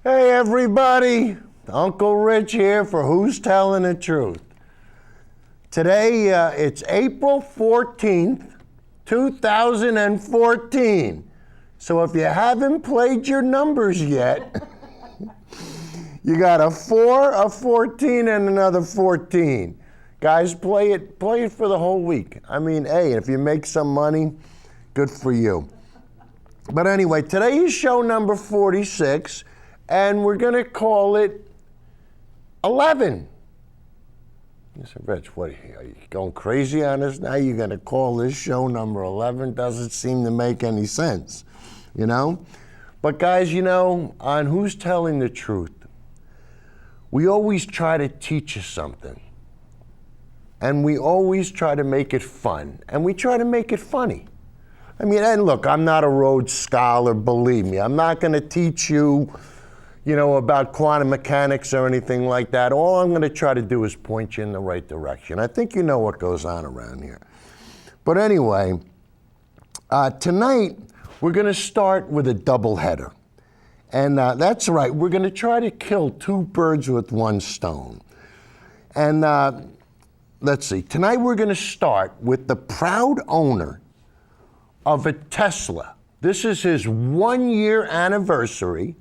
Hey everybody, Uncle Rich here for Who's Telling the Truth. Today it's April 14th, 2014. So if you haven't played your numbers yet, you got a 4, a 14, and another 14. Guys, play it for the whole week. I mean, hey, if you make some money, good for you. But anyway, today is show number 46. And we're going to call it 11. You said, Rich, what are you going crazy on us now? You're going to call this show number 11? Doesn't seem to make any sense, you know? But guys, you know, on Who's Telling the Truth, we always try to teach you something. And we always try to make it fun. And we try to make it funny. I mean, and look, I'm not a Rhodes Scholar, believe me. I'm not going to teach you, you know, about quantum mechanics or anything like that. All I'm going to try to do is point you in the right direction. I think you know what goes on around here. But anyway, tonight we're going to start with a double header. And that's right, we're going to try to kill two birds with one stone. And let's see, tonight we're going to start with the proud owner of a Tesla. This is his 1-year anniversary.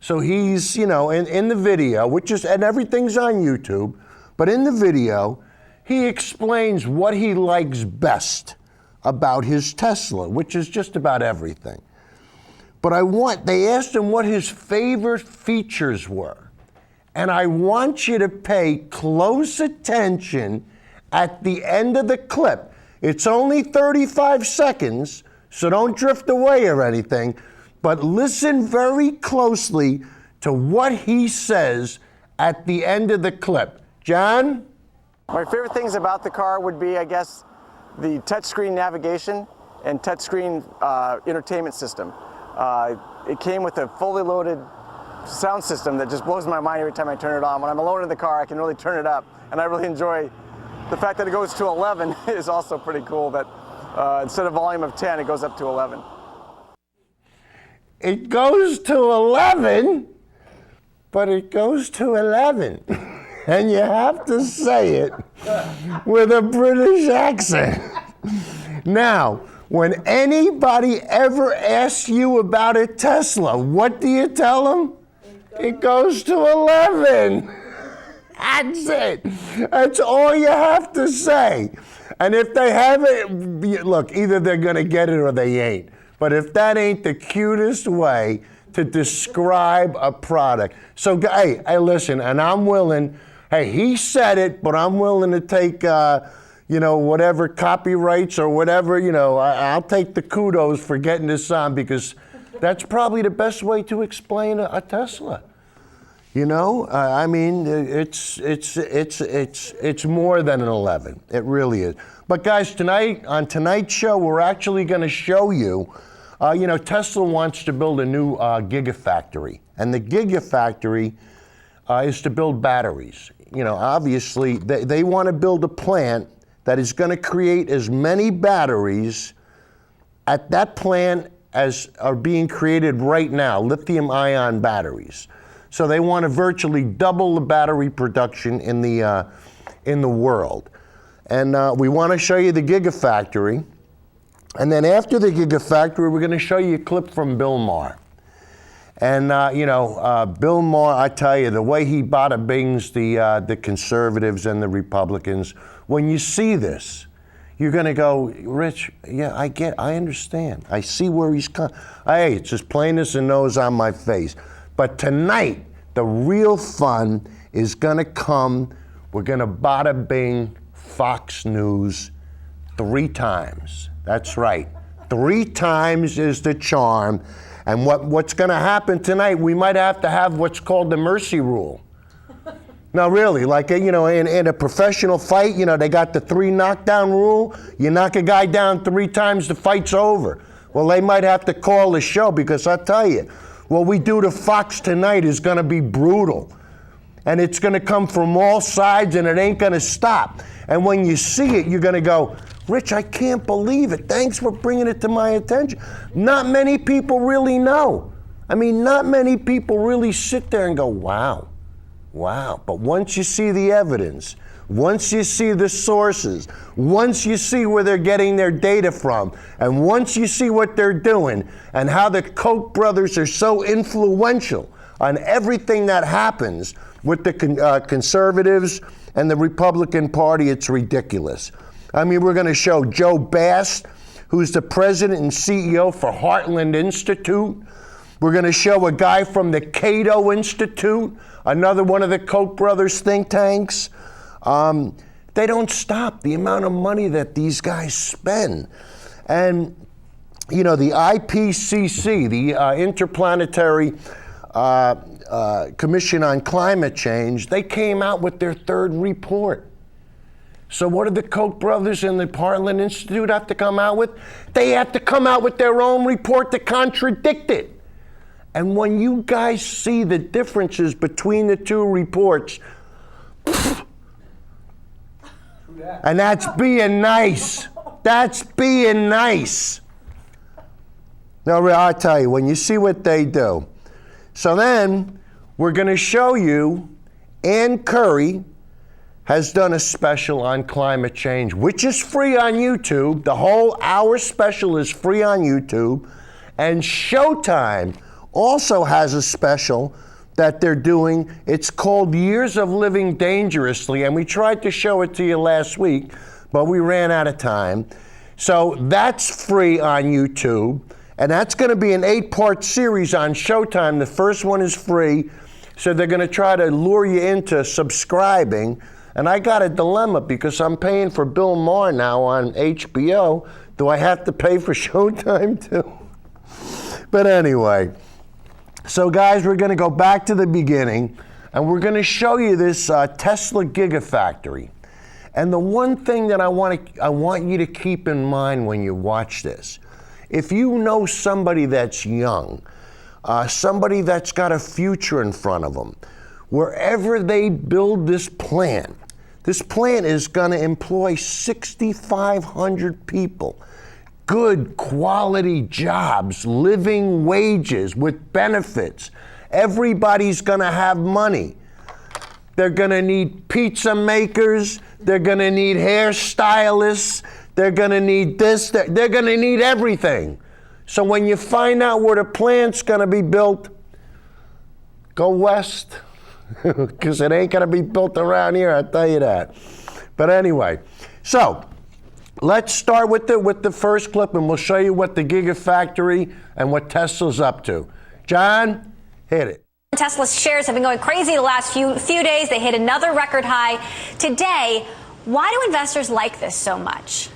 So he's, you know, in the video, and everything's on YouTube, but in the video, he explains what he likes best about his Tesla, which is just about everything. But they asked him what his favorite features were. And I want you to pay close attention at the end of the clip. It's only 35 seconds, so don't drift away or anything. But listen very closely to what he says at the end of the clip. John? My favorite things about the car would be, I guess, the touchscreen navigation and touchscreen entertainment system. It came with a fully loaded sound system that just blows my mind every time I turn it on. When I'm alone in the car, I can really turn it up, and I really enjoy the fact that it goes to 11 is also pretty cool, that instead of volume of 10, it goes up to 11. It goes to 11, but it goes to 11. And you have to say it with a British accent. Now, when anybody ever asks you about a Tesla, what do you tell them? It goes to 11. That's it. That's all you have to say. And if they have it, look, either they're going to get it or they ain't. But if that ain't the cutest way to describe a product. So, hey, listen, and I'm willing, hey, he said it, but I'm willing to take, you know, whatever copyrights or whatever, you know, I'll take the kudos for getting this on, because that's probably the best way to explain a Tesla. You know, I mean, it's more than an 11. It really is. But guys, tonight, on tonight's show, we're actually going to show you, you know, Tesla wants to build a new gigafactory. And the gigafactory is to build batteries. You know, obviously, they want to build a plant that is going to create as many batteries at that plant as are being created right now, lithium-ion batteries. So they want to virtually double the battery production in the world. And we want to show you the gigafactory. And then after the gigafactory, we're going to show you a clip from Bill Maher. And, you know, Bill Maher, I tell you, the way he bada bings the conservatives and the Republicans, when you see this, you're going to go, Rich, yeah, I understand. I see where he's coming. Hey, it's as plain as the nose on my face. But tonight, the real fun is going to come. We're going to bada bing Fox News 3 times. That's right. 3 times is the charm. And what's going to happen tonight, we might have to have what's called the mercy rule. No, really, like, you know, in a professional fight, you know, they got the 3 knockdown rule. You knock a guy down 3 times, the fight's over. Well, they might have to call the show, because I'll tell you, what we do to Fox tonight is going to be brutal. And it's going to come from all sides, and it ain't going to stop. And when you see it, you're going to go, Rich, I can't believe it. Thanks for bringing it to my attention. Not many people really know. I mean, not many people really sit there and go, wow, wow. But once you see the evidence, once you see the sources, once you see where they're getting their data from, and once you see what they're doing and how the Koch brothers are so influential on everything that happens with the conservatives and the Republican Party, it's ridiculous. I mean, we're going to show Joe Bass, who's the president and CEO for Heartland Institute. We're going to show a guy from the Cato Institute, another one of the Koch brothers think tanks. They don't stop the amount of money that these guys spend. And, you know, the IPCC, the Interplanetary Commission on Climate Change, they came out with their third report. So what did the Koch brothers and the Heartland Institute have to come out with? They have to come out with their own report to contradict it. And when you guys see the differences between the two reports, and that's being nice. That's being nice. No, I'll tell you, when you see what they do. So then, we're going to show you Ann Curry has done a special on climate change, which is free on YouTube. The whole hour special is free on YouTube. And Showtime also has a special that they're doing. It's called Years of Living Dangerously, and we tried to show it to you last week, but we ran out of time. So that's free on YouTube, and that's going to be an 8-part series on Showtime. The first one is free, so they're going to try to lure you into subscribing. And I got a dilemma because I'm paying for Bill Maher now on HBO. Do I have to pay for Showtime too? But anyway, so guys, we're going to go back to the beginning, and we're going to show you this Tesla Gigafactory. And the one thing that I want you to keep in mind when you watch this, if you know somebody that's young, somebody that's got a future in front of them, wherever they build this plant is going to employ 6,500 people. Good quality jobs, living wages with benefits. Everybody's going to have money. They're going to need pizza makers. They're going to need hairstylists. They're going to need this. They're going to need everything. So when you find out where the plant's going to be built, go west, because it ain't going to be built around here, I'll tell you that. But anyway, so let's start with the first clip, and we'll show you what the Gigafactory and what Tesla's up to. John, hit it. Tesla's shares have been going crazy the last few days. They hit another record high today. Why do investors like this so much?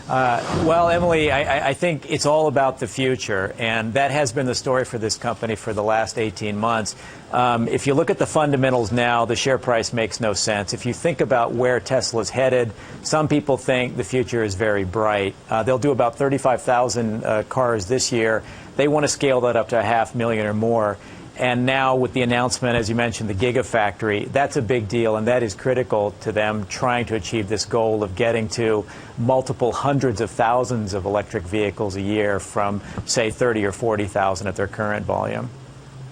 Well, Emily, I think it's all about the future, and that has been the story for this company for the last 18 months. If you look at the fundamentals now, the share price makes no sense. If you think about where Tesla's headed, some people think the future is very bright. They'll do about 35,000 cars this year. They want to scale that up to 500,000 or more. And now with the announcement, as you mentioned, the Gigafactory, that's a big deal, and that is critical to them trying to achieve this goal of getting to multiple hundreds of thousands of electric vehicles a year from, say, 30 or 40,000 at their current volume.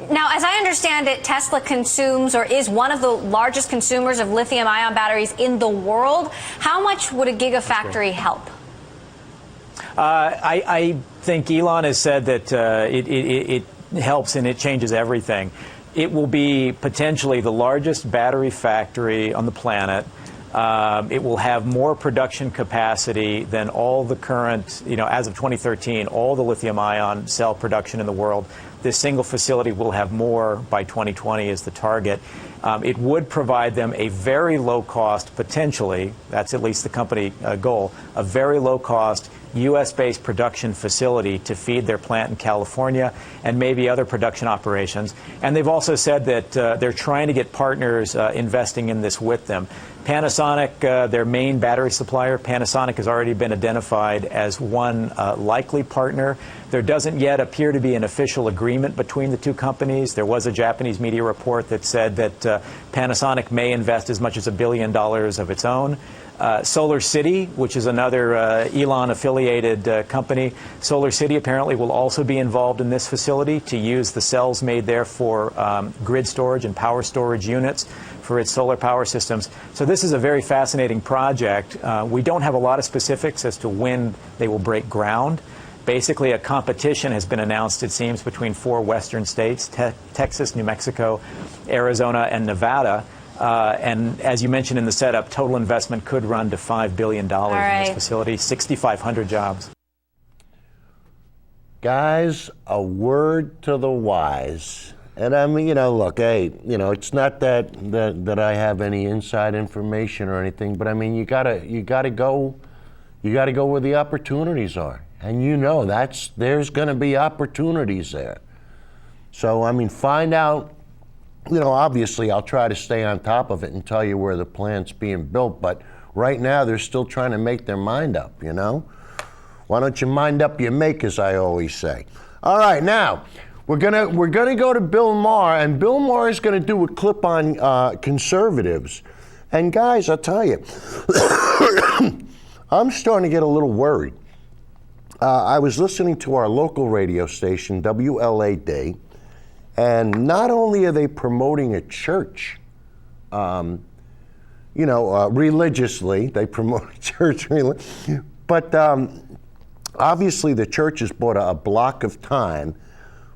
Now, as I understand it, Tesla consumes or is one of the largest consumers of lithium-ion batteries in the world. How much would a Gigafactory help? I think Elon has said that it helps and it changes everything. It will be potentially the largest battery factory on the planet. It will have more production capacity than all the current, as of 2013, all the lithium-ion cell production in the world. This single facility will have more by 2020 is the target. It would provide them a very low cost, potentially, that's at least the company goal, a very low cost U.S.-based production facility to feed their plant in California and maybe other production operations. And they've also said that they're trying to get partners investing in this with them. Panasonic, their main battery supplier, Panasonic has already been identified as one likely partner. There doesn't yet appear to be an official agreement between the two companies. There was a Japanese media report that said that Panasonic may invest as much as $1 billion of its own. Solar City, which is another Elon-affiliated company. Solar City apparently will also be involved in this facility to use the cells made there for grid storage and power storage units for its solar power systems. So this is a very fascinating project. We don't have a lot of specifics as to when they will break ground. Basically, a competition has been announced, it seems, between 4 western states, Texas, New Mexico, Arizona, and Nevada. And as you mentioned in the setup, total investment could run to $5 billion in this facility, 6,500 jobs. Guys, a word to the wise. And I mean, look, hey, it's not that I have any inside information or anything, but I mean, you gotta go where the opportunities are. And there's gonna be opportunities there. So, I mean, find out, obviously I'll try to stay on top of it and tell you where the plant's being built, but right now they're still trying to make their mind up, Why don't you mind up your make, as I always say. All right, now, we're gonna go to Bill Maher, and Bill Maher is gonna do a clip on conservatives. And guys, I'll tell you, I'm starting to get a little worried. I was listening to our local radio station, WLAD, and not only are they promoting a church, religiously, they promote a church, but obviously the church has bought a block of time.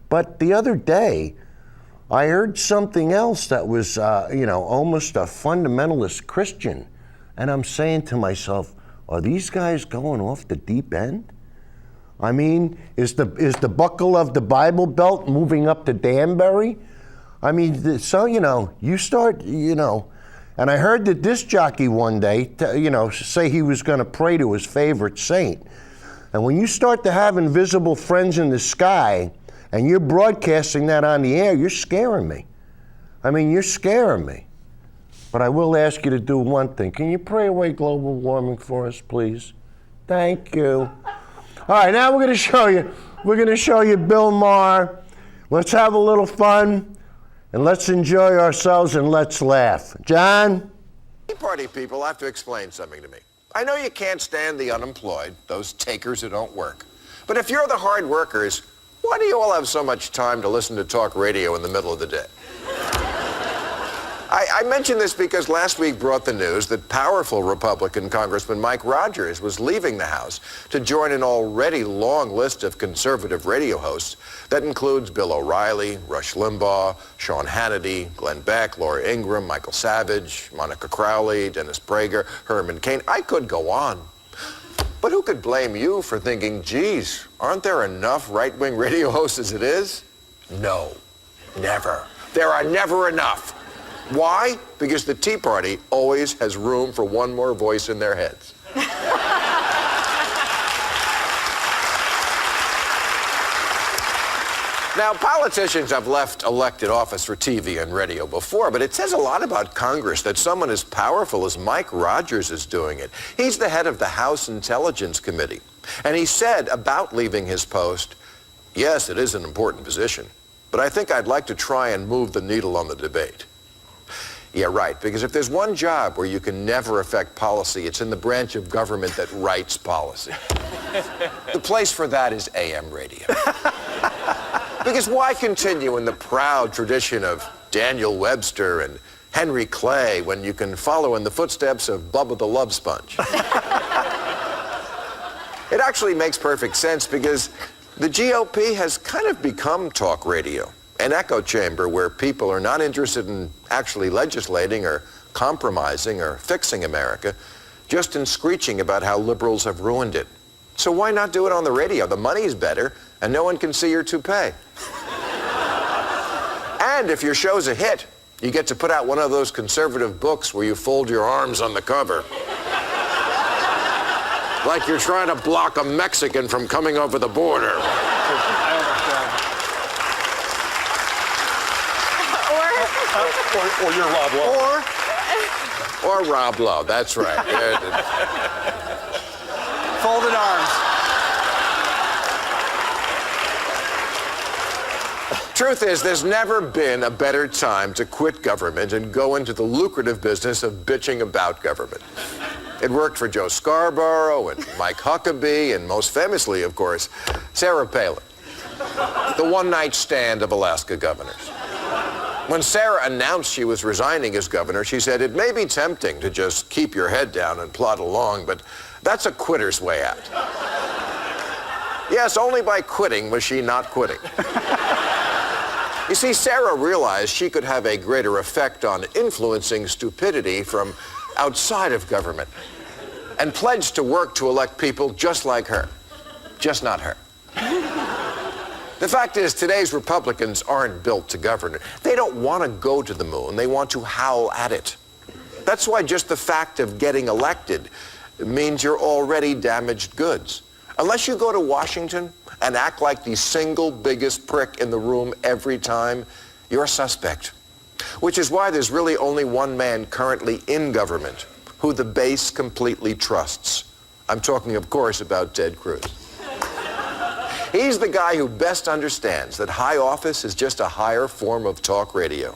But the other day, I heard something else that was, almost a fundamentalist Christian. And I'm saying to myself, are these guys going off the deep end? I mean, is the buckle of the Bible Belt moving up to Danbury? I mean, so, you start, and I heard the disc jockey one day, say he was going to pray to his favorite saint. And when you start to have invisible friends in the sky, and you're broadcasting that on the air, you're scaring me. I mean, you're scaring me. But I will ask you to do one thing. Can you pray away global warming for us, please? Thank you. All right, now we're going to show you. We're going to show you Bill Maher. Let's have a little fun, and let's enjoy ourselves, and let's laugh. John? Tea Party people have to explain something to me. I know you can't stand the unemployed, those takers who don't work. But if you're the hard workers, why do you all have so much time to listen to talk radio in the middle of the day? I mention this because last week brought the news that powerful Republican Congressman Mike Rogers was leaving the House to join an already long list of conservative radio hosts that includes Bill O'Reilly, Rush Limbaugh, Sean Hannity, Glenn Beck, Laura Ingraham, Michael Savage, Monica Crowley, Dennis Prager, Herman Cain. I could go on. But who could blame you for thinking, geez, aren't there enough right-wing radio hosts as it is? No, never. There are never enough. Why? Because the Tea Party always has room for one more voice in their heads. Now, politicians have left elected office for TV and radio before, but it says a lot about Congress that someone as powerful as Mike Rogers is doing it. He's the head of the House Intelligence Committee. And he said about leaving his post, yes, it is an important position, but I think I'd like to try and move the needle on the debate. Yeah, right, because if there's one job where you can never affect policy, it's in the branch of government that writes policy. The place for that is AM radio. Because why continue in the proud tradition of Daniel Webster and Henry Clay when you can follow in the footsteps of Bubba the Love Sponge? It actually makes perfect sense because the GOP has kind of become talk radio, an echo chamber where people are not interested in actually legislating or compromising or fixing America, just in screeching about how liberals have ruined it. So why not do it on the radio? The money's better, and no one can see your toupee. And if your show's a hit, you get to put out one of those conservative books where you fold your arms on the cover. Like you're trying to block a Mexican from coming over the border. Or you're Rob Lowe. Or Rob Lowe, that's right. Folded arms. Truth is, there's never been a better time to quit government and go into the lucrative business of bitching about government. It worked for Joe Scarborough and Mike Huckabee, and most famously, of course, Sarah Palin, the one-night stand of Alaska governors. When Sarah announced she was resigning as governor, she said, "It may be tempting to just keep your head down and plod along, but that's a quitter's way out." Yes, only by quitting was she not quitting. You see, Sarah realized she could have a greater effect on influencing stupidity from outside of government, and pledged to work to elect people just like her, just not her. The fact is, today's Republicans aren't built to govern. They don't want to go to the moon. They want to howl at it. That's why just the fact of getting elected means you're already damaged goods. Unless you go to Washington and act like the single biggest prick in the room every time, you're a suspect. Which is why there's really only one man currently in government who the base completely trusts. I'm talking, of course, about Ted Cruz. He's the guy who best understands that high office is just a higher form of talk radio.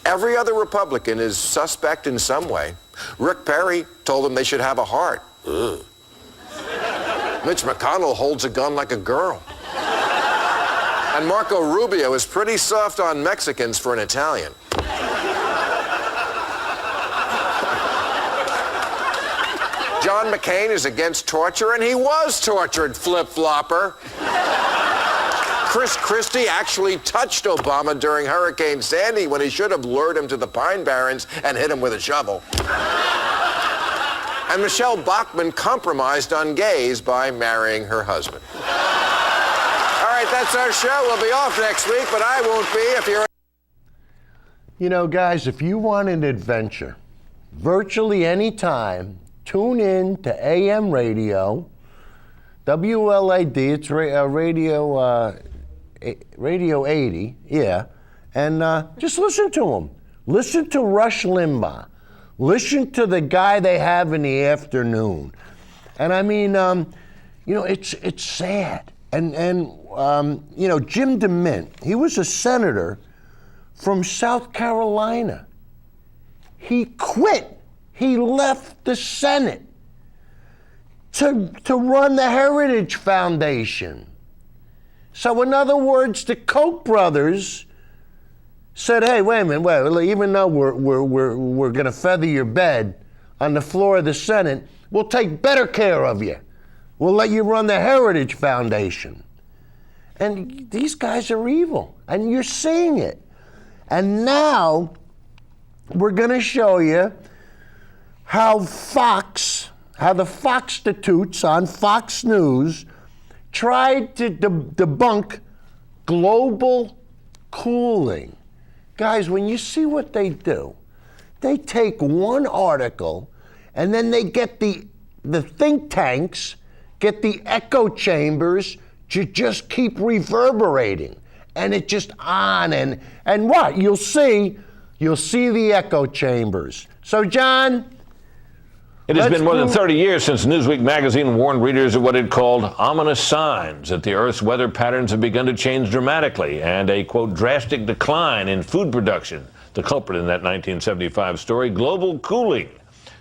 Every other Republican is suspect in some way. Rick Perry told them they should have a heart. Ugh. Mitch McConnell holds a gun like a girl. And Marco Rubio is pretty soft on Mexicans for an Italian. John McCain is against torture, and he was tortured, flip-flopper. Chris Christie actually touched Obama during Hurricane Sandy when he should have lured him to the Pine Barrens and hit him with a shovel. And Michelle Bachmann compromised on gays by marrying her husband. All right, that's our show. We'll be off next week, but I won't be if you're... You know, guys, if you want an adventure, virtually any time, tune in to AM radio, WLAD, it's Radio 80, yeah, and just listen to them. Listen to Rush Limbaugh. Listen to the guy they have in the afternoon. And I mean, you know, it's sad. And you know, Jim DeMint, he was a senator from South Carolina. He quit. He left the Senate to run the Heritage Foundation. So in other words, the Koch brothers said, "Hey, wait a minute, even though we're going to feather your bed on the floor of the Senate, we'll take better care of you. We'll let you run the Heritage Foundation." And these guys are evil, and you're seeing it. And now we're going to show you how the Foxtitudes on Fox News tried to debunk global cooling. Guys, when you see what they do, they take one article and then they get the think tanks, get the echo chambers to just keep reverberating. And it just on and what? You'll see the echo chambers. So, John, it has been more than 30 years since Newsweek magazine warned readers of what it called ominous signs that the Earth's weather patterns have begun to change dramatically and a, quote, drastic decline in food production. The culprit in that 1975 story, global cooling.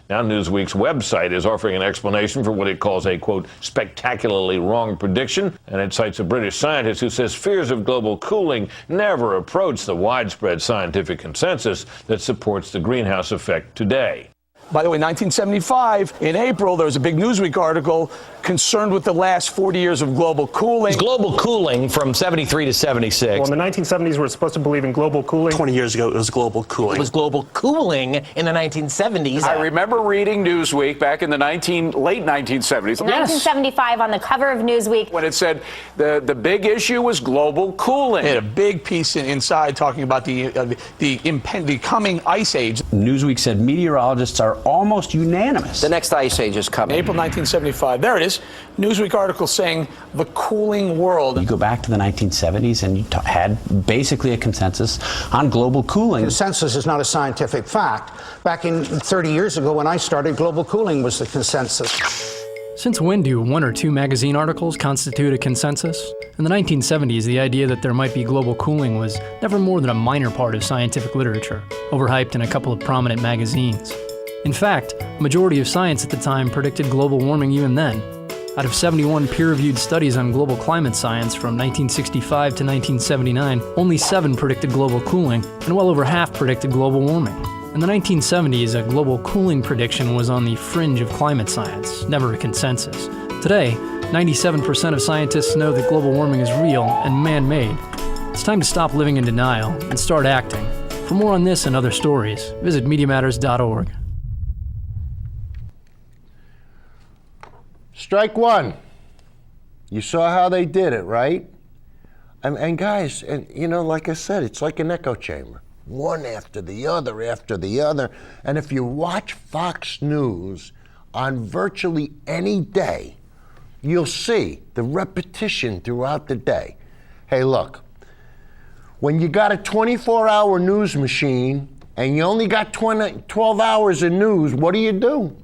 Now Newsweek's website is offering an explanation for what it calls a, quote, spectacularly wrong prediction, and it cites a British scientist who says fears of global cooling never approach the widespread scientific consensus that supports the greenhouse effect today. By the way, 1975, in April, there was a big Newsweek article concerned with the last 40 years of global cooling. Global cooling from 73 to 76. Well, in the 1970s, we're supposed to believe in global cooling. 20 years ago, it was global cooling. It was global cooling in the 1970s. I remember reading Newsweek back in the late 1970s. 1975 on the cover of Newsweek. When it said the big issue was global cooling. They had a big piece inside talking about the coming ice age. Newsweek said meteorologists are almost unanimous. The next ice age is coming. April 1975. There it is. Newsweek article saying the cooling world. You go back to the 1970s and you had basically a consensus on global cooling. Consensus is not a scientific fact. Back in 30 years ago when I started, global cooling was the consensus. Since when do one or two magazine articles constitute a consensus? In the 1970s, the idea that there might be global cooling was never more than a minor part of scientific literature, overhyped in a couple of prominent magazines. In fact, a majority of science at the time predicted global warming even then. Out of 71 peer-reviewed studies on global climate science from 1965 to 1979, only 7 predicted global cooling, and well over half predicted global warming. In the 1970s, a global cooling prediction was on the fringe of climate science, never a consensus. Today, 97% of scientists know that global warming is real and man-made. It's time to stop living in denial and start acting. For more on this and other stories, visit MediaMatters.org. Strike one. You saw how they did it, right? And guys, and you know, like I said, it's like an echo chamber. One after the other after the other. And if you watch Fox News on virtually any day, you'll see the repetition throughout the day. Hey, look, when you got a 24-hour news machine and you only got 12 hours of news, what do?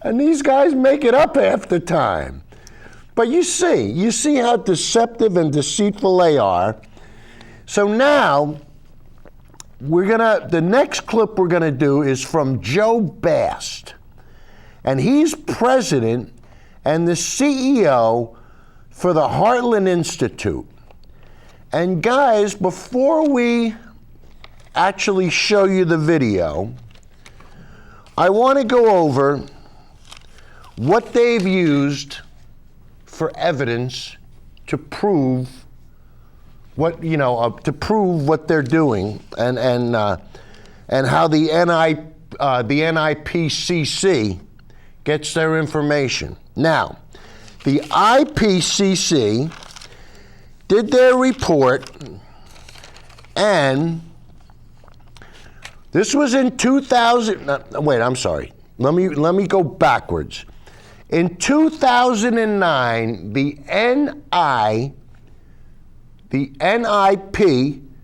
And these guys make it up half the time. But you see how deceptive and deceitful they are. So now, the next clip we're gonna do is from Joe Bast. And he's president and the CEO for the Heartland Institute. And guys, before we actually show you the video, I wanna go over what they've used for evidence to prove what they're doing, and how the NIPCC gets their information. Now, the IPCC did their report, and this was in 2000. Wait, I'm sorry. Let me go backwards. In 2009, the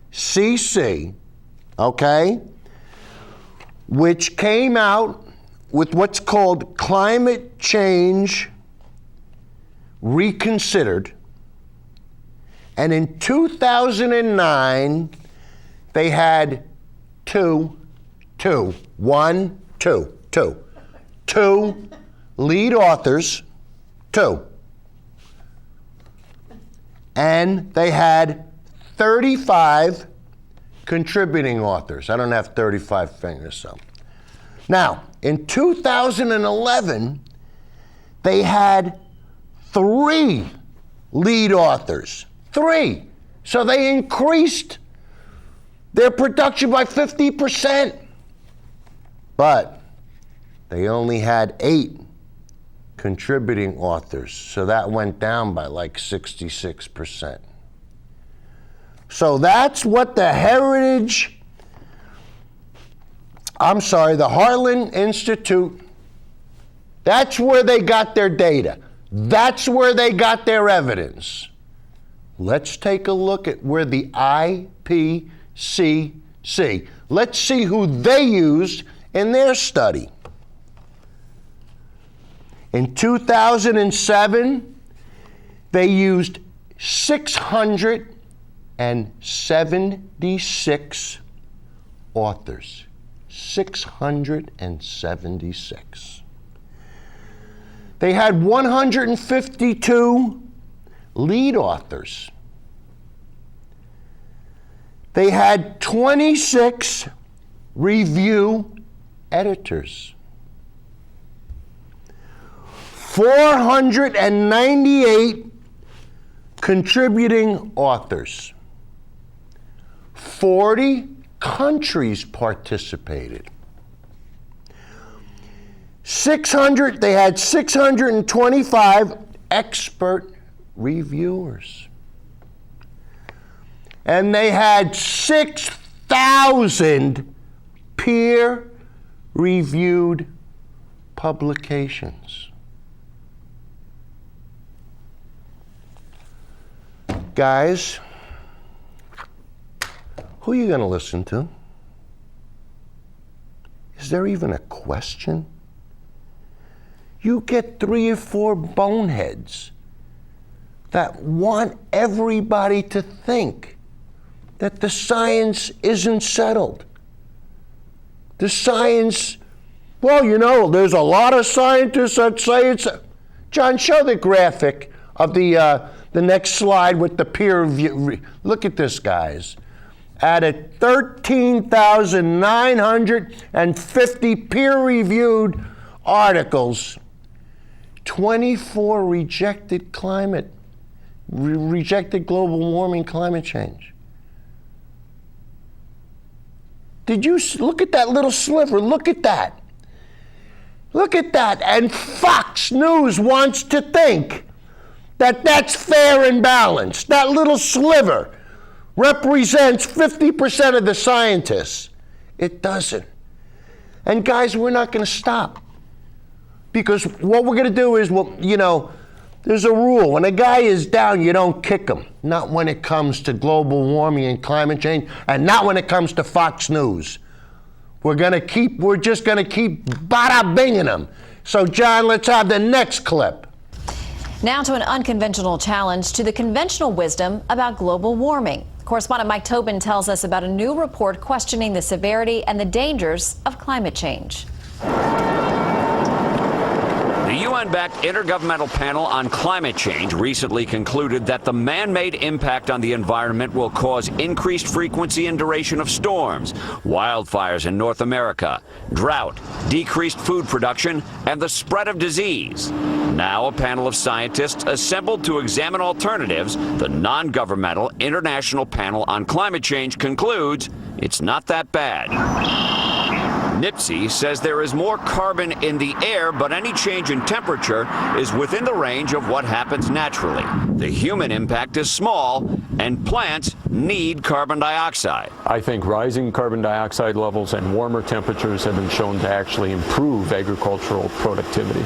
NIPCC, okay, which came out with what's called Climate Change Reconsidered, and in 2009, they had two lead authors, and they had 35 contributing authors. I don't have 35 fingers, so. Now, in 2011, they had 3 lead authors. 3. So they increased their production by 50%. But they only had 8 contributing authors, so that went down by like 66%. So that's what the Heartland Institute, that's where they got their data. That's where they got their evidence. Let's take a look at where the IPCC, let's see who they used in their study. In 2007, they used 676 authors. 676. They had 152 lead authors. They had 26 review editors. 498 contributing authors. 40 countries participated. They had 625 expert reviewers. And they had 6,000 peer-reviewed publications. Guys, who are you going to listen to? Is there even a question? You get 3 or 4 boneheads that want everybody to think that the science isn't settled. The science, well, you know, there's a lot of scientists that say it's... John, show the graphic of the next slide with the peer review. Look at this, guys. Out of 13,950 peer-reviewed articles, 24 rejected global warming, climate change. Did you look at that little sliver? Look at that. Look at that. And Fox News wants to think that that's fair and balanced. That little sliver represents 50% of the scientists. It doesn't. And guys, we're not going to stop. Because what we're going to do is, well, you know, there's a rule. When a guy is down, you don't kick him. Not when it comes to global warming and climate change, and not when it comes to Fox News. We're just going to keep bada-binging them. So, John, let's have the next clip. Now to an unconventional challenge to the conventional wisdom about global warming. Correspondent Mike Tobin tells us about a new report questioning the severity and the dangers of climate change. The UN-backed Intergovernmental Panel on Climate Change recently concluded that the man-made impact on the environment will cause increased frequency and duration of storms, wildfires in North America, drought, decreased food production, and the spread of disease. Now a panel of scientists assembled to examine alternatives, the non-governmental International Panel on Climate Change concludes it's not that bad. NIPSI says there is more carbon in the air, but any change in temperature is within the range of what happens naturally. The human impact is small, and plants need carbon dioxide. I think rising carbon dioxide levels and warmer temperatures have been shown to actually improve agricultural productivity.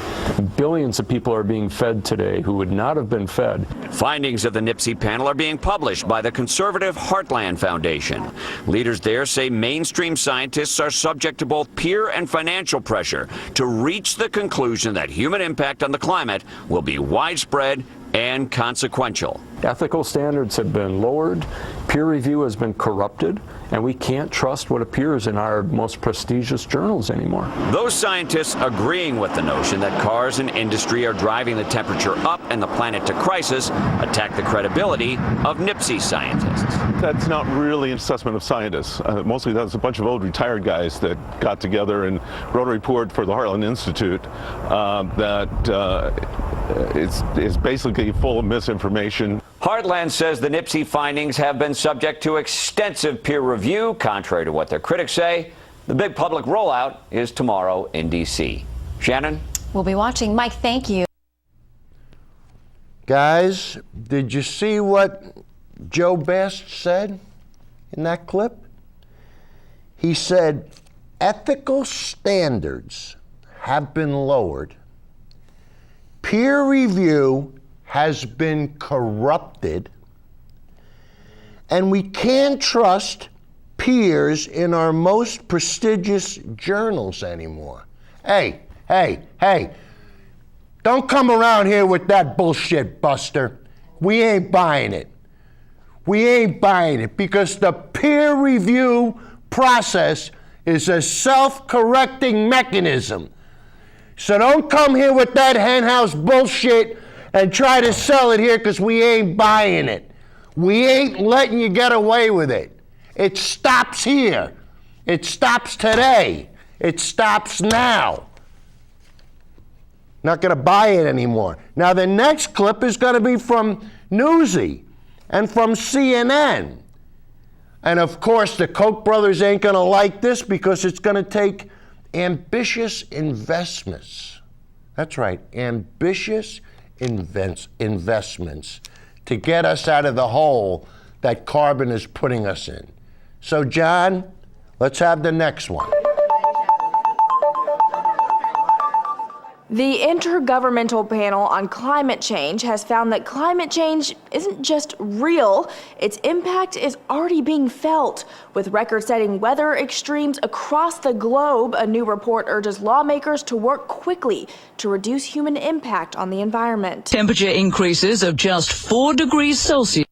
Billions of people are being fed today who would not have been fed. Findings of the NIPSI panel are being published by the conservative Heartland Foundation. Leaders there say mainstream scientists are subject to both peer and financial pressure to reach the conclusion that human impact on the climate will be widespread and consequential. Ethical standards have been lowered, peer review has been corrupted, and we can't trust what appears in our most prestigious journals anymore. Those scientists agreeing with the notion that cars and industry are driving the temperature up and the planet to crisis attack the credibility of NIPSI scientists. That's not really an assessment of scientists. Mostly that's a bunch of old retired guys that got together and wrote a report for the Heartland Institute that is basically full of misinformation. Heartland says the NIPSI findings have been subject to extensive peer review, contrary to what their critics say. The big public rollout is tomorrow in D.C. Shannon? We'll be watching. Mike, thank you. Guys, did you see what Joe Best said in that clip? He said, ethical standards have been lowered. Peer review has been corrupted, and we can't trust peers in our most prestigious journals anymore. Hey, don't come around here with that bullshit, Buster. We ain't buying it. We ain't buying it because the peer review process is a self-correcting mechanism. So don't come here with that henhouse bullshit and try to sell it here because we ain't buying it. We ain't letting you get away with it. It stops here. It stops today. It stops now. Not going to buy it anymore. Now the next clip is going to be from Newsy and from CNN. And of course the Koch brothers ain't going to like this because it's going to take ambitious investments. That's right, ambitious investments to get us out of the hole that carbon is putting us in. So, John, let's have the next one. The Intergovernmental Panel on Climate Change has found that climate change isn't just real, its impact is already being felt. With record-setting weather extremes across the globe, a new report urges lawmakers to work quickly to reduce human impact on the environment. Temperature increases of just 4 degrees Celsius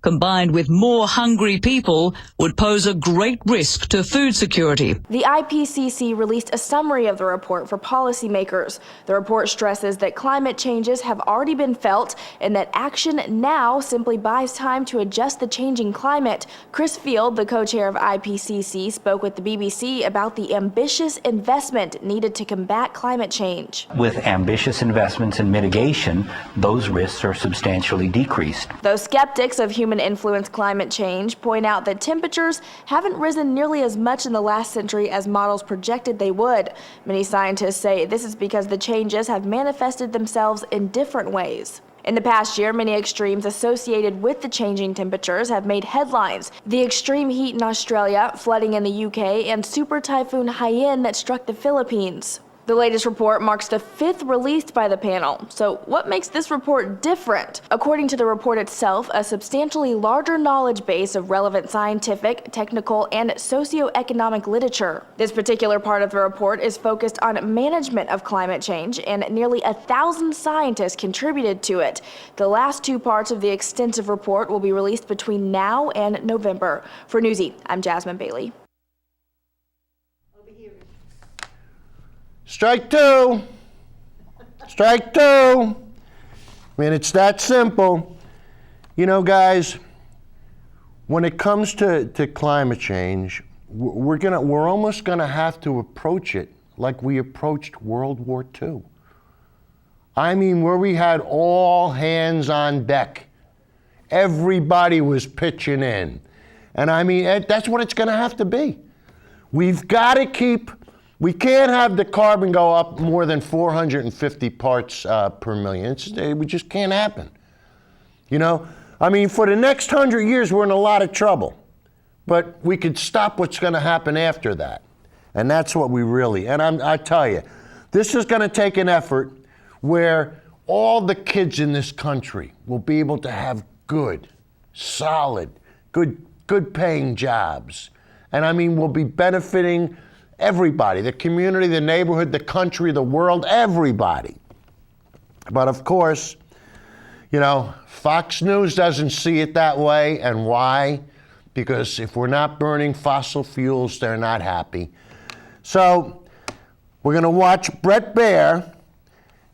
combined with more hungry people, would pose a great risk to food security. The IPCC released a summary of the report for policymakers. The report stresses that climate changes have already been felt and that action now simply buys time to adjust the changing climate. Chris Field, the co-chair of IPCC, spoke with the BBC about the ambitious investment needed to combat climate change. With ambitious investments in mitigation, those risks are substantially decreased. Those skeptics of human-influenced climate change point out that temperatures haven't risen nearly as much in the last century as models projected they would. Many scientists say this is because the changes have manifested themselves in different ways. In the past year, many extremes associated with the changing temperatures have made headlines. The extreme heat in Australia, flooding in the UK, and Super Typhoon Haiyan that struck the Philippines. The latest report marks the 5th released by the panel. So what makes this report different? According to the report itself, a substantially larger knowledge base of relevant scientific, technical, and socioeconomic literature. This particular part of the report is focused on management of climate change, and nearly 1,000 scientists contributed to it. The last 2 parts of the extensive report will be released between now and November. For Newsy, I'm Jasmine Bailey. Strike two. Strike two. I mean, it's that simple. You know, guys, when it comes to climate change, we're almost gonna have to approach it like we approached World War II. I mean, where we had all hands on deck. Everybody was pitching in. And I mean, that's what it's gonna have to be. We've gotta we can't have the carbon go up more than 450 parts per million. It just can't happen. You know, I mean, for the next 100 years, we're in a lot of trouble. But we could stop what's gonna happen after that. And that's what we really, and I tell you, this is gonna take an effort where all the kids in this country will be able to have good, solid, good paying jobs. And I mean, we'll be benefiting everybody, the community, the neighborhood, the country, the world, everybody. But of course, you know, Fox News doesn't see it that way. And why? Because if we're not burning fossil fuels, they're not happy. So we're gonna watch Bret Baier,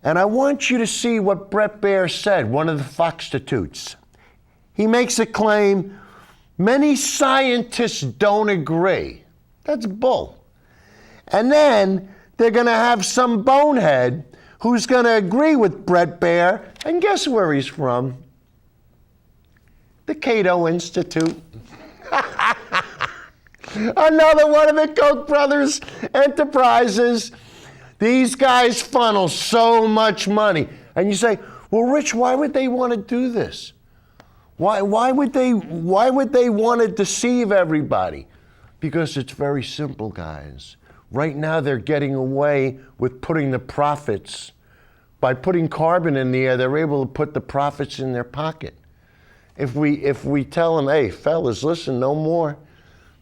and I want you to see what Bret Baier said, one of the Foxstitutes. He makes a claim, many scientists don't agree. That's bull. And then they're going to have some bonehead who's going to agree with Bret Baier. And guess where he's from? The Cato Institute. Another one of the Koch brothers enterprises. These guys funnel so much money. And you say, well, Rich, why would they want to do this? Why would they want to deceive everybody? Because it's very simple, guys. Right now, they're getting away with putting the profits. By putting carbon in the air, they're able to put the profits in their pocket. If we tell them, hey, fellas, listen, no more,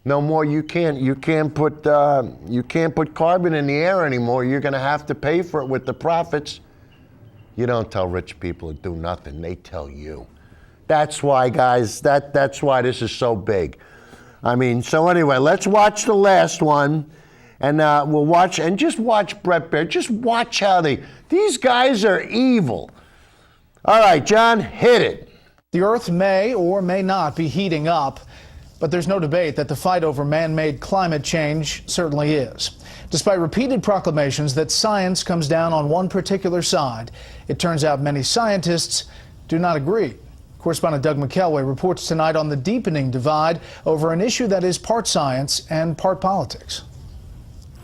you can't put carbon in the air anymore. You're going to have to pay for it with the profits. You don't tell rich people to do nothing. They tell you. That's why, guys. That's why this is so big. I mean, so anyway, let's watch the last one. And we'll watch, and just watch Bret Baier. Just watch how these guys are evil. All right, John, hit it. The Earth may or may not be heating up, but there's no debate that the fight over man-made climate change certainly is. Despite repeated proclamations that science comes down on one particular side, it turns out many scientists do not agree. Correspondent Doug McKelway reports tonight on the deepening divide over an issue that is part science and part politics.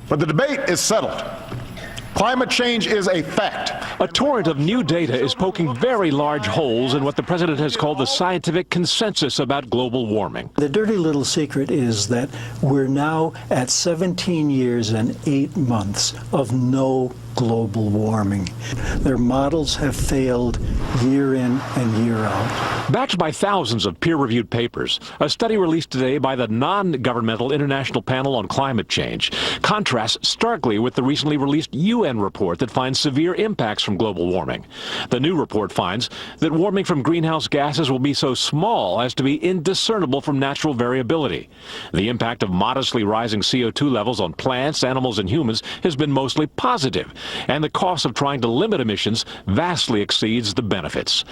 But the debate is settled. Climate change is a fact. A torrent of new data is poking very large holes in what the president has called the scientific consensus about global warming. The dirty little secret is that we're now at 17 years and 8 months of no global warming. Their models have failed year in and year out. Backed by thousands of peer-reviewed papers, a study released today by the non-governmental International Panel on Climate Change contrasts starkly with the recently released UN report that finds severe impacts from global warming. The new report finds that warming from greenhouse gases will be so small as to be indiscernible from natural variability. The impact of modestly rising CO2 levels on plants, animals, and humans has been mostly positive, and the cost of trying to limit emissions vastly exceeds the benefits.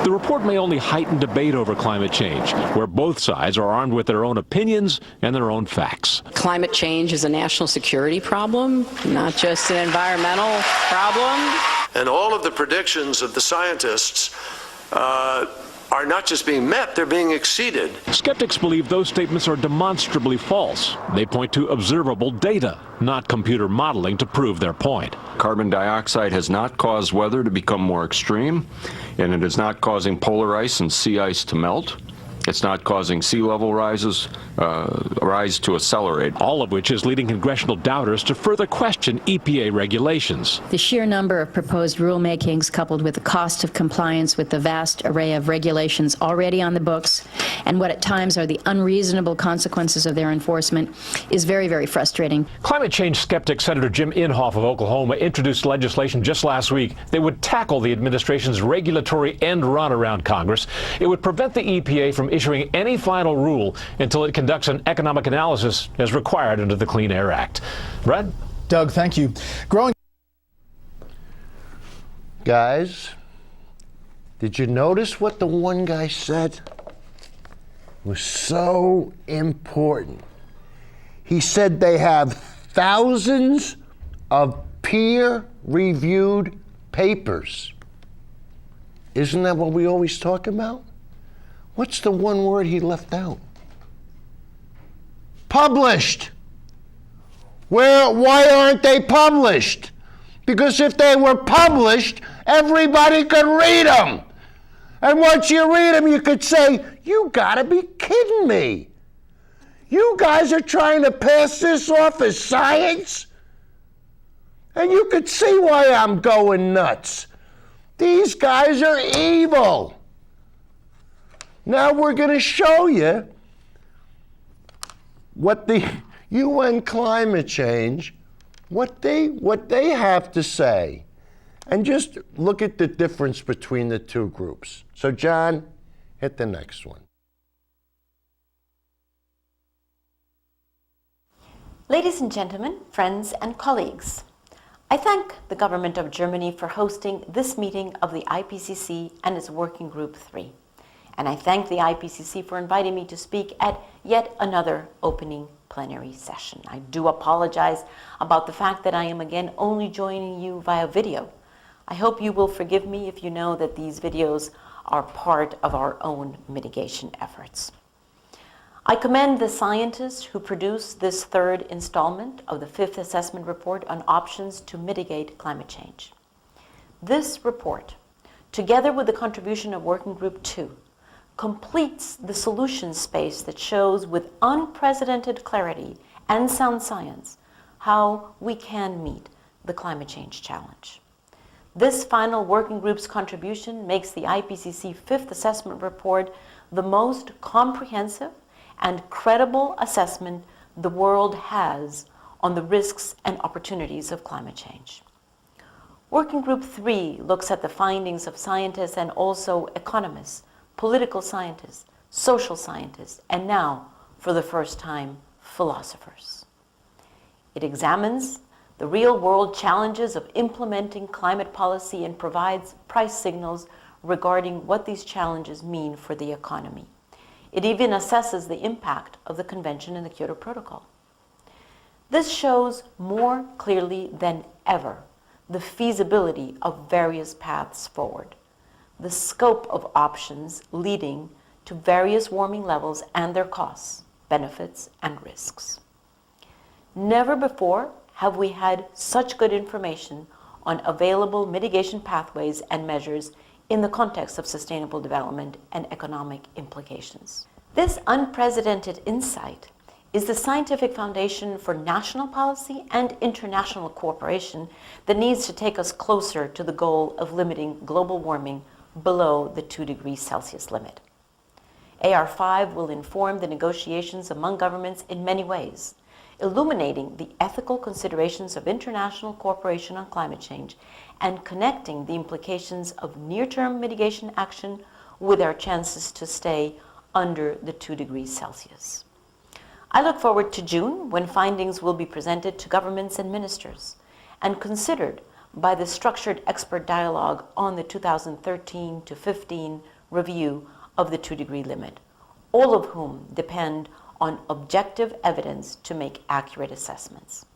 The report may only heighten debate over climate change, where both sides are armed with their own opinions and their own facts. Climate change is a national security problem, not just an environmental problem. And all of the predictions of the scientists are not just being met, they're being exceeded. Skeptics believe those statements are demonstrably false. They point to observable data, not computer modeling, to prove their point. Carbon dioxide has not caused weather to become more extreme, and it is not causing polar ice and sea ice to melt. It's not causing sea level rise to accelerate. All of which is leading congressional doubters to further question EPA regulations. The sheer number of proposed rulemakings, coupled with the cost of compliance with the vast array of regulations already on the books, and what at times are the unreasonable consequences of their enforcement, is very, very frustrating. Climate change skeptic Senator Jim Inhofe of Oklahoma introduced legislation just last week that would tackle the administration's regulatory end run around Congress. It would prevent the EPA from issuing any final rule until it conducts an economic analysis as required under the Clean Air Act. Brad? Doug, thank you. Guys, did you notice what the one guy said? It was so important. He said they have thousands of peer-reviewed papers. Isn't that what we always talk about? What's the one word he left out? Published. Why aren't they published? Because if they were published, everybody could read them. And once you read them, you could say, you gotta be kidding me. You guys are trying to pass this off as science? And you could see why I'm going nuts. These guys are evil. Now we're going to show you what the UN climate change, what they have to say. And just look at the difference between the two groups. So John, hit the next one. Ladies and gentlemen, friends and colleagues, I thank the government of Germany for hosting this meeting of the IPCC and its Working Group 3. And I thank the IPCC for inviting me to speak at yet another opening plenary session. I do apologize about the fact that I am again only joining you via video. I hope you will forgive me if you know that these videos are part of our own mitigation efforts. I commend the scientists who produced this third installment of the fifth assessment report on options to mitigate climate change. This report, together with the contribution of Working Group 2, completes the solution space that shows with unprecedented clarity and sound science how we can meet the climate change challenge. This final working group's contribution makes the IPCC fifth assessment report the most comprehensive and credible assessment the world has on the risks and opportunities of climate change. Working Group 3 looks at the findings of scientists and also economists, political scientists, social scientists, and now, for the first time, philosophers. It examines the real-world challenges of implementing climate policy and provides price signals regarding what these challenges mean for the economy. It even assesses the impact of the Convention and the Kyoto Protocol. This shows more clearly than ever the feasibility of various paths forward, the scope of options leading to various warming levels and their costs, benefits, and risks. Never before have we had such good information on available mitigation pathways and measures in the context of sustainable development and economic implications. This unprecedented insight is the scientific foundation for national policy and international cooperation that needs to take us closer to the goal of limiting global warming below the 2 degrees Celsius limit. AR5 will inform the negotiations among governments in many ways, illuminating the ethical considerations of international cooperation on climate change and connecting the implications of near-term mitigation action with our chances to stay under the 2 degrees Celsius. I look forward to June, when findings will be presented to governments and ministers and considered by the structured expert dialogue on the 2013 to 15 review of the 2 degree limit, all of whom depend on objective evidence to make accurate assessments.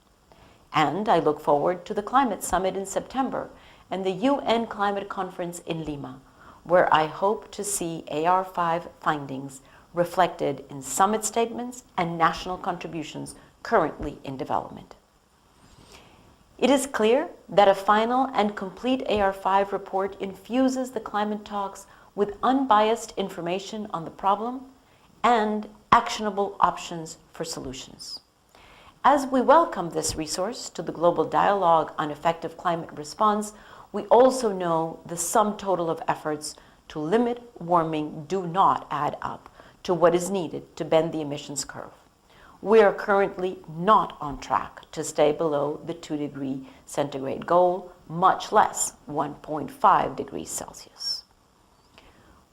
And I look forward to the Climate Summit in September and the UN Climate Conference in Lima, where I hope to see AR5 findings reflected in summit statements and national contributions currently in development. It is clear that a final and complete AR5 report infuses the climate talks with unbiased information on the problem and actionable options for solutions. As we welcome this resource to the global dialogue on effective climate response, we also know the sum total of efforts to limit warming do not add up to what is needed to bend the emissions curve. We are currently not on track to stay below the 2 degree centigrade goal, much less 1.5 degrees Celsius.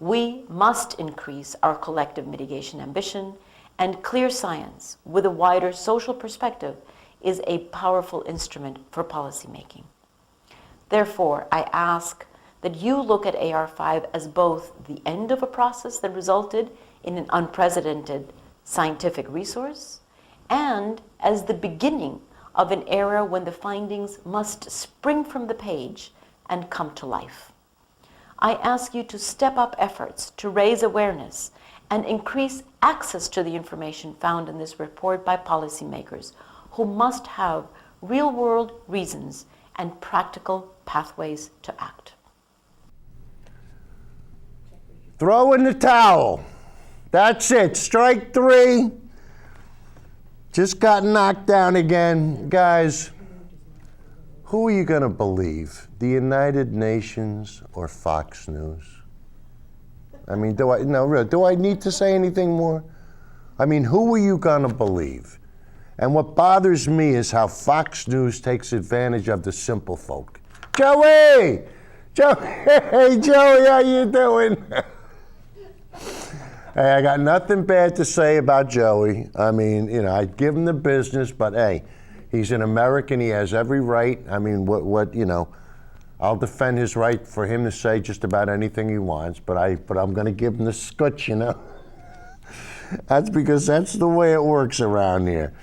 We must increase our collective mitigation ambition, and clear science with a wider social perspective is a powerful instrument for policymaking. Therefore, I ask that you look at AR5 as both the end of a process that resulted in an unprecedented scientific resource and as the beginning of an era when the findings must spring from the page and come to life. I ask you to step up efforts to raise awareness and increase access to the information found in this report by policymakers who must have real-world reasons and practical pathways to act. Throw in the towel. That's it. Strike 3. Just got knocked down again. Guys, who are you going to believe? The United Nations or Fox News? I mean, do I need to say anything more? I mean, who are you going to believe? And what bothers me is how Fox News takes advantage of the simple folk. Joey! Hey, Joey, how you doing? Hey, I got nothing bad to say about Joey. I mean, you know, I give him the business, but hey, he's an American. He has every right. I mean, I'll defend his right for him to say just about anything he wants, but I'm going to give him the scutch, you know. That's because that's the way it works around here.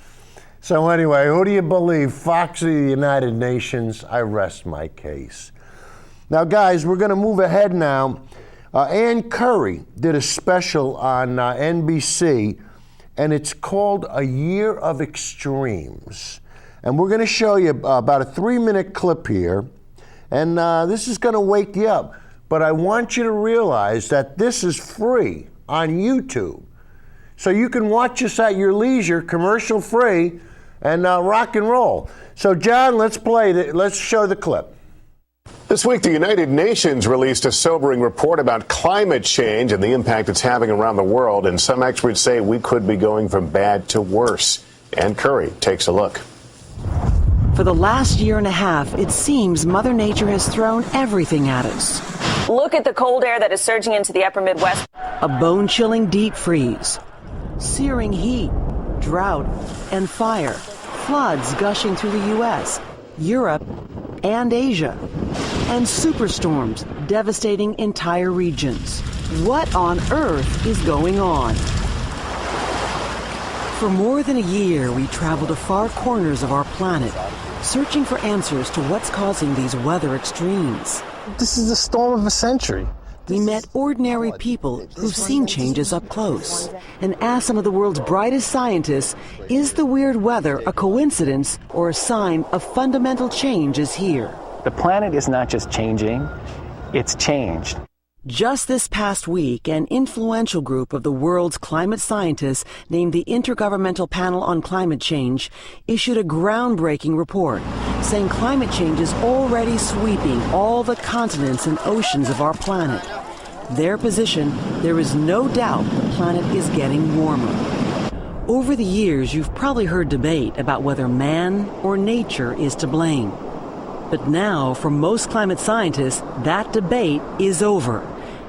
So anyway, who do you believe? Fox or the United Nations? I rest my case. Now, guys, we're going to move ahead now. Ann Curry did a special on NBC, and it's called A Year of Extremes. And we're going to show you about a 3-minute clip here, and this is going to wake you up. But I want you to realize that this is free on YouTube. So you can watch us at your leisure, commercial free, and rock and roll. So John, let's show the clip. This week, the United Nations released a sobering report about climate change and the impact it's having around the world. And some experts say we could be going from bad to worse. Ann Curry takes a look. For the last year and a half, it seems Mother Nature has thrown everything at us. Look at the cold air that is surging into the upper Midwest. A bone-chilling deep freeze, searing heat, drought, and fire, floods gushing through the U.S., Europe, and Asia, and superstorms devastating entire regions. What on earth is going on? For more than a year, we traveled to far corners of our planet, searching for answers to what's causing these weather extremes. This is the storm of a century. We met ordinary people who've seen changes up close and asked some of the world's brightest scientists, is the weird weather a coincidence or a sign of fundamental change is here? The planet is not just changing, it's changed. Just this past week, an influential group of the world's climate scientists named the Intergovernmental Panel on Climate Change issued a groundbreaking report saying climate change is already sweeping all the continents and oceans of our planet. Their position, there is no doubt the planet is getting warmer. Over the years, you've probably heard debate about whether man or nature is to blame. But now, for most climate scientists, that debate is over.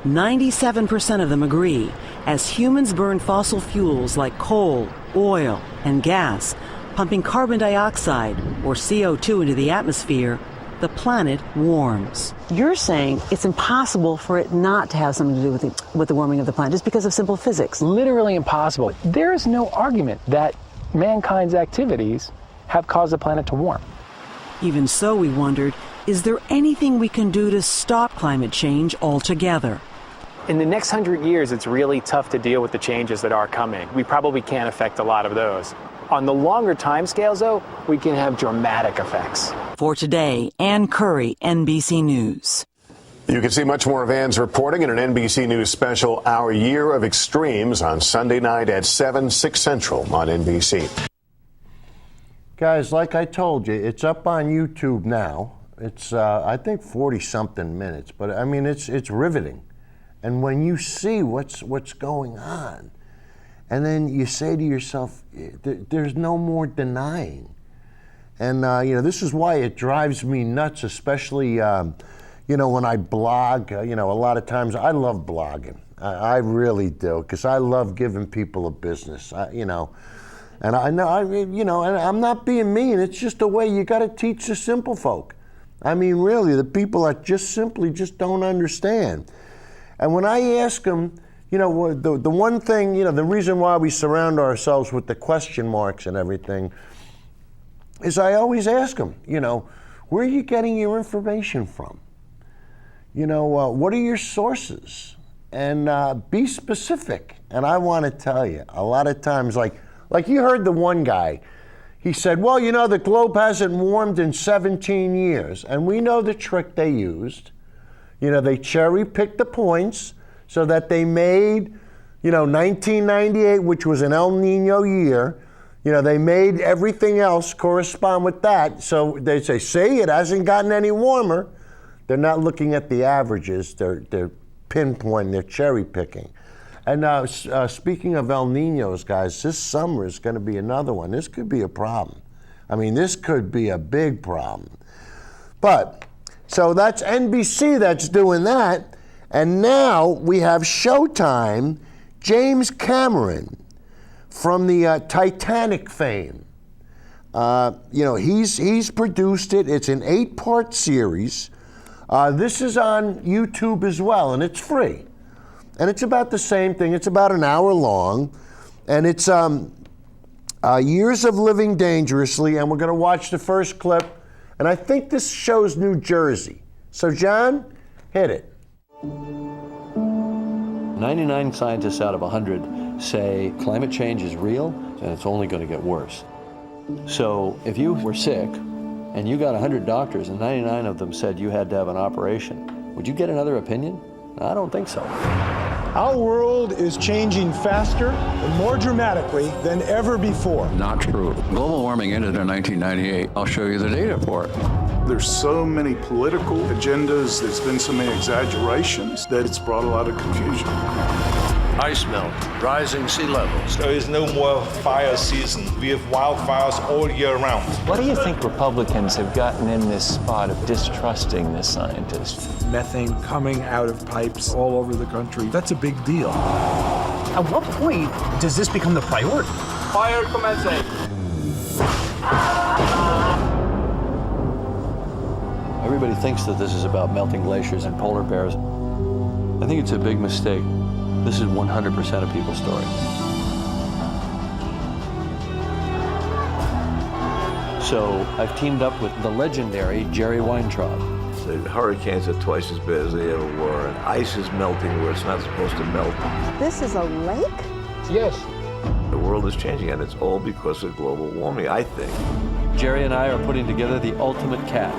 97% of them agree. As humans burn fossil fuels like coal, oil, and gas, pumping carbon dioxide or CO2 into the atmosphere, the planet warms. You're saying it's impossible for it not to have something to do with the warming of the planet, just because of simple physics. Literally impossible. There is no argument that mankind's activities have caused the planet to warm. Even so, we wondered, is there anything we can do to stop climate change altogether? In the next 100 years, it's really tough to deal with the changes that are coming. We probably can't affect a lot of those. On the longer timescales, though, we can have dramatic effects. For today, Ann Curry, NBC News. You can see much more of Ann's reporting in an NBC News special, Our Year of Extremes, on Sunday night at 7, 6 Central on NBC. Guys, like I told you, it's up on YouTube now. It's, I think, 40-something minutes, but I mean, it's riveting. And when you see what's going on, and then you say to yourself, there's no more denying. And, this is why it drives me nuts, especially, when I blog. A lot of times I love blogging. I really do, because I love giving people a business, And I know, and I'm not being mean. It's just a way you got to teach the simple folk. I mean, really, the people that just don't understand. And when I ask them, the one thing, the reason why we surround ourselves with the question marks and everything is I always ask them, where are you getting your information from? What are your sources? And be specific. And I want to tell you, a lot of times, like you heard the one guy, he said, well, the globe hasn't warmed in 17 years. And we know the trick they used. They cherry-picked the points so that they made, 1998, which was an El Nino year, they made everything else correspond with that. So they say, see, it hasn't gotten any warmer. They're not looking at the averages. They're pinpointing, they're cherry-picking. And speaking of El Ninos, guys, this summer is going to be another one. This could be a problem. I mean, this could be a big problem. But, so that's NBC that's doing that. And now we have Showtime, James Cameron from the Titanic fame. He's produced it. It's an 8-part series. This is on YouTube as well, and it's free. And it's about the same thing. It's about an hour long. And it's Years of Living Dangerously. And we're going to watch the first clip. And I think this shows New Jersey. So, John, hit it. 99 scientists out of 100 say climate change is real and it's only going to get worse. So if you were sick and you got 100 doctors and 99 of them said you had to have an operation, would you get another opinion? I don't think so. Our world is changing faster and more dramatically than ever before. Not true. Global warming ended in 1998. I'll show you the data for it. There's so many political agendas, there's been so many exaggerations that it's brought a lot of confusion. Ice melt, rising sea levels. There is no more fire season. We have wildfires all year round. Why do you think Republicans have gotten in this spot of distrusting the scientists? Methane coming out of pipes all over the country. That's a big deal. At what point does this become the priority? Fire commencing. Everybody thinks that this is about melting glaciers and polar bears. I think it's a big mistake. This is 100% of people's story. So I've teamed up with the legendary Jerry Weintraub. The hurricanes are twice as bad as they ever were, and ice is melting where it's not supposed to melt. This is a lake? Yes. The world is changing, and it's all because of global warming, I think. Jerry and I are putting together the ultimate catch.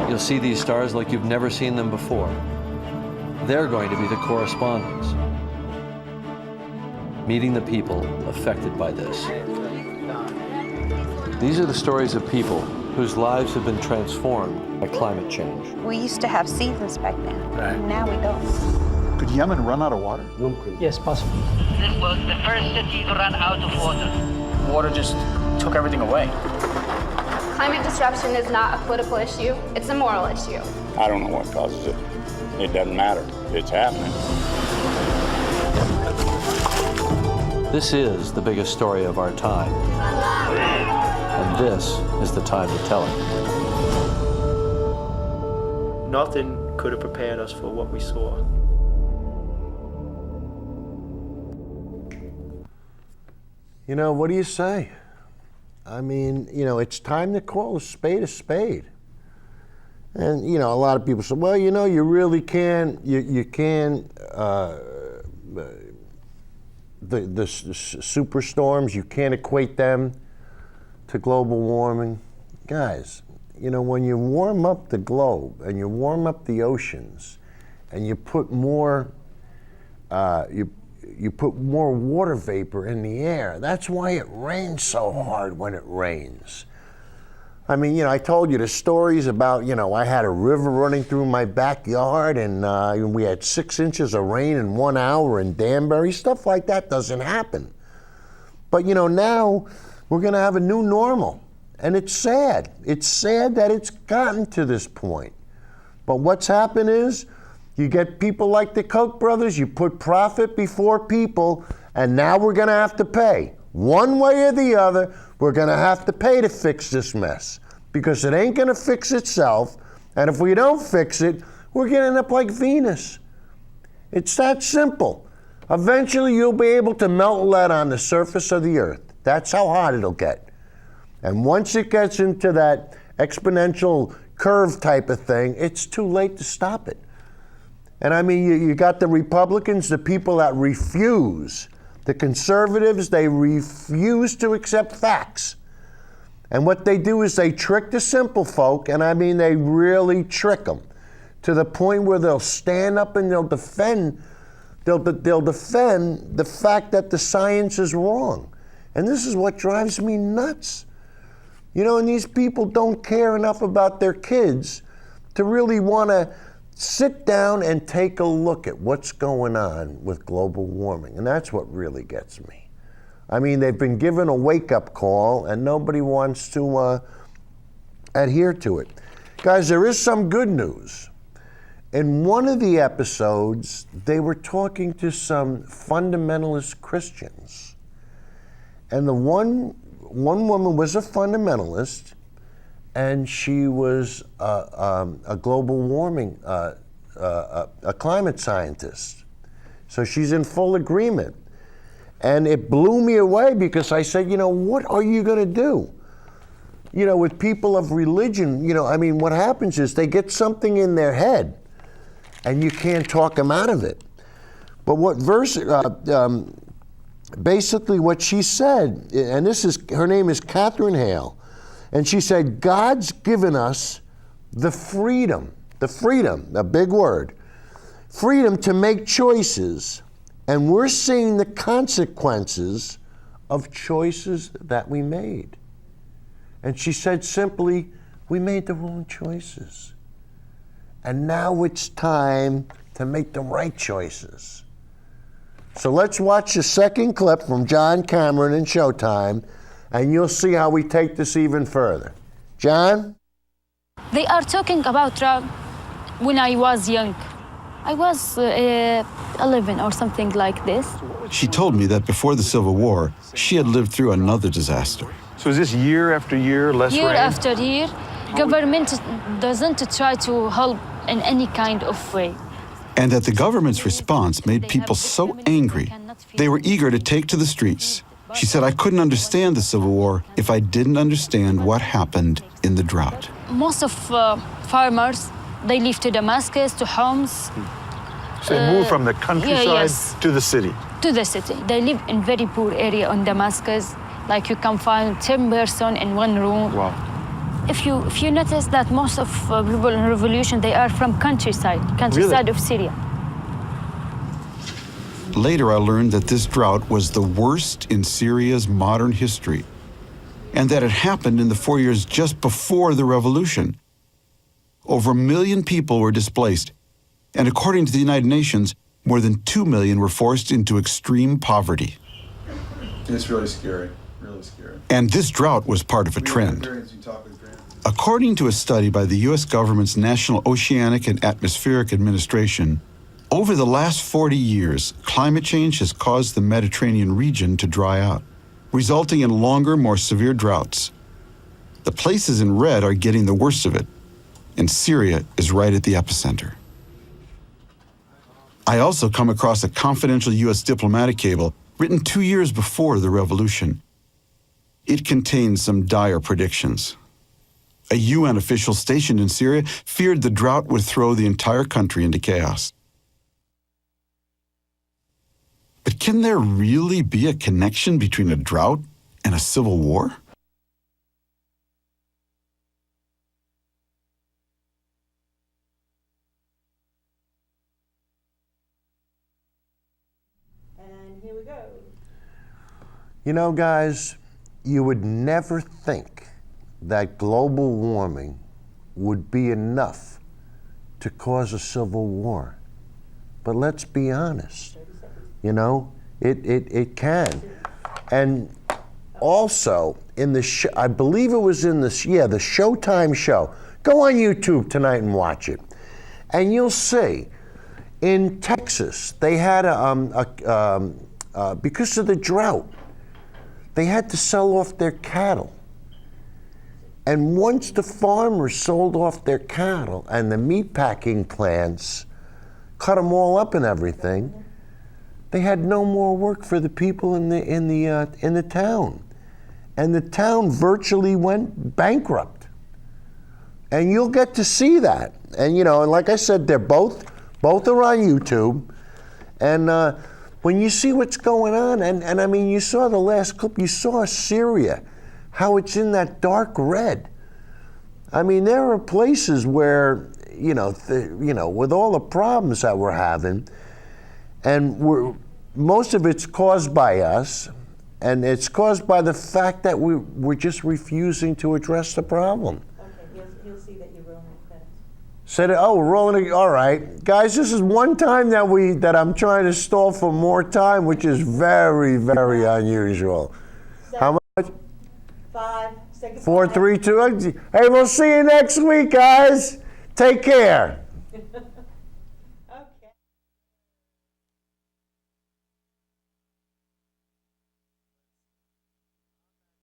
You'll see these stars like you've never seen them before. they're going to be the correspondents, meeting the people affected by this. These are the stories of people whose lives have been transformed by climate change. We used to have seasons back then. Right. Now we don't. Could Yemen run out of water? Yes, possible. This was the first city to run out of water. Water just took everything away. Climate disruption is not a political issue, it's a moral issue. I don't know what causes it. It doesn't matter. It's happening. This is the biggest story of our time. And this is the time to tell it. Nothing could have prepared us for what we saw. You know, what do you say? I mean, you know, it's time to call a spade a spade. And, you know, a lot of people say, well, you know, you really can't, the superstorms, you can't equate them to global warming. Guys, you know, when you warm up the globe and you warm up the oceans and you put more, you put more water vapor in the air, that's why it rains so hard when it rains. I mean, you know, I told you the stories about, you know, I had a river running through my backyard and we had 6 inches of rain in 1 hour in Danbury. Stuff like that doesn't happen. But, you know, now we're going to have a new normal. And it's sad. It's sad that it's gotten to this point. But what's happened is you get people like the Koch brothers, you put profit before people, and now we're going to have to pay. One way or the other, we're going to have to pay to fix this mess because it ain't going to fix itself. And if we don't fix it, we're going to end up like Venus. It's that simple. Eventually, you'll be able to melt lead on the surface of the earth. That's how hot it'll get. And once it gets into that exponential curve type of thing, it's too late to stop it. And I mean, you got the Republicans, the people that refuse. The conservatives, they refuse to accept facts. And what they do is they trick the simple folk, and I mean they really trick them, to the point where they'll stand up and they'll defend the fact that the science is wrong. And this is what drives me nuts. You know, and these people don't care enough about their kids to really want to sit down and take a look at what's going on with global warming. And that's what really gets me. I mean, they've been given a wake-up call and nobody wants to adhere to it. Guys, there is some good news. In one of the episodes, they were talking to some fundamentalist Christians. And the one woman was a fundamentalist, and she was a global warming, a climate scientist. So she's in full agreement. And it blew me away because I said, you know, what are you going to do? You know, with people of religion, you know, I mean, what happens is they get something in their head and you can't talk them out of it. But what basically what she said, and her name is Catherine Hale, and she said, God's given us the freedom, a big word, freedom to make choices, and we're seeing the consequences of choices that we made. And she said simply, we made the wrong choices. And now it's time to make the right choices. So let's watch the second clip from John Cameron in Showtime, and you'll see how we take this even further. John? They are talking about drought when I was young. I was 11 or something like this. She told me that before the Civil War, she had lived through another disaster. So is this year after year, less rain? Year after year, government doesn't try to help in any kind of way. And that the government's response made people so angry, they were eager to take to the streets. She said, I couldn't understand the Civil War if I didn't understand what happened in the drought. Most of farmers, they live to Damascus, to homes. So they moved from the countryside to the city? To the city. They live in very poor area in Damascus. Like you can find 10 person in one room. Wow. If you notice that most of people in revolution, they are from countryside really? Of Syria. Later, I learned that this drought was the worst in Syria's modern history, and that it happened in the 4 years just before the revolution. Over 1 million people were displaced, and according to the United Nations, more than 2 million were forced into extreme poverty. It's really scary, really scary. And this drought was part of a trend. According to a study by the U.S. government's National Oceanic and Atmospheric Administration, over the last 40 years, climate change has caused the Mediterranean region to dry out, resulting in longer, more severe droughts. The places in red are getting the worst of it, and Syria is right at the epicenter. I also come across a confidential U.S. diplomatic cable written 2 years before the revolution. It contains some dire predictions. A UN official stationed in Syria feared the drought would throw the entire country into chaos. But can there really be a connection between a drought and a civil war? And here we go. You know, guys, you would never think that global warming would be enough to cause a civil war. But let's be honest, you know, it can. And also, in the I believe it was in the Showtime show. Go on YouTube tonight and watch it. And you'll see, in Texas, they had because of the drought, they had to sell off their cattle. And once the farmers sold off their cattle and the meatpacking plants cut them all up and everything, they had no more work for the people in the town. And the town virtually went bankrupt. And you'll get to see that. And you know, and like I said, they're both are on YouTube. And when you see what's going on, and I mean, you saw the last clip, you saw Syria, how it's in that dark red. I mean, there are places where, you know, with all the problems that we're having, and most of it's caused by us, and it's caused by the fact that we're just refusing to address the problem. Okay, he'll see that you're rolling it. Said, oh, we're rolling it. All right, guys. This is one time that I'm trying to stall for more time, which is very, very unusual. How much? 5, 4, 3, 2. Hey, we'll see you next week, guys. Take care.